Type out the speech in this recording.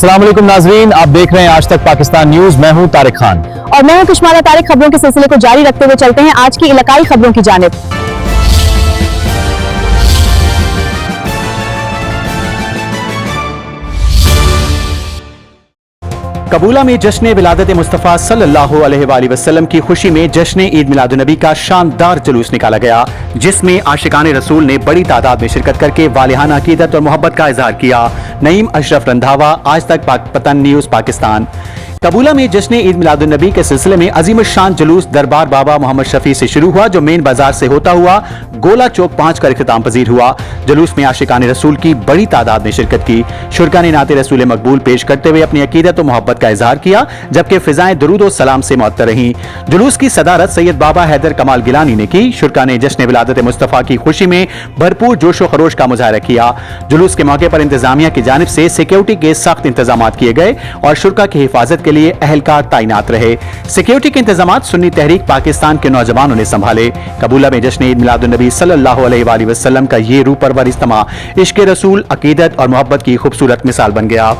अस्सलाम वालेकुम नाजरीन, आप देख रहे हैं आज तक पाकिस्तान न्यूज। मैं हूं तारिक खान और मैं हूं कुशमारा तारिक। खबरों के सिलसिले को जारी रखते हुए चलते हैं आज की इलाकाई खबरों की जानिब। कबूला में जश्न विलादत मुस्तफ़ा सल्लल्लाहु अलैहि वसल्लम की खुशी में जश्न ईद मिलादुन्नबी का शानदार जुलूस निकाला गया, जिसमें आशिकान रसूल ने बड़ी तादाद में शिरकत करके वालिहाना अकीदत और मोहब्बत का इजहार किया। नईम अशरफ रंधावा, आज तक पतन न्यूज पाकिस्तान। कबूला में जश्न ईद मिलादुन्नबी के सिलसिले में अजीम शान जुलूस दरबार बाबा मोहम्मद शफी से शुरू हुआ, जो मेन बाजार से होता हुआ गोला चौक 5 कर इख्तिताम पजीर हुआ। जुलूस में आशिकान रसूल की बड़ी तादाद में शिरकत की। शुरका ने नाते रसूल मकबूल पेश करते हुए अपनी अकीदत और मोहब्बत का इजहार किया, जबकि फिजाएं दुरूद और सलाम से मुअत्तर रहीं। जुलूस की सदारत सैयद बाबा हैदर कमाल गिलानी ने की। शुरका ने जश्न विलादत मुस्तफ़ा की खुशी में भरपूर जोशो खरोश का मुजाहरा किया। जुलूस के मौके पर इंतजामिया की जानिब से सिक्योरिटी के सख्त इंतजाम किए गए और शुरका की हिफाजत के लिए अहलकार तैनात रहे। सिक्योरिटी के इंतजाम सुन्नी तहरीक पाकिस्तान के नौजवानों ने संभाले। कबूला में जश्न ईद मिलादुन्नबी सल्लल्लाहु अलैहि वसल्लम का ये रूह परवर इज्तिमा इश्क़ रसूल, अकीदत और मोहब्बत की खूबसूरत मिसाल बन गया।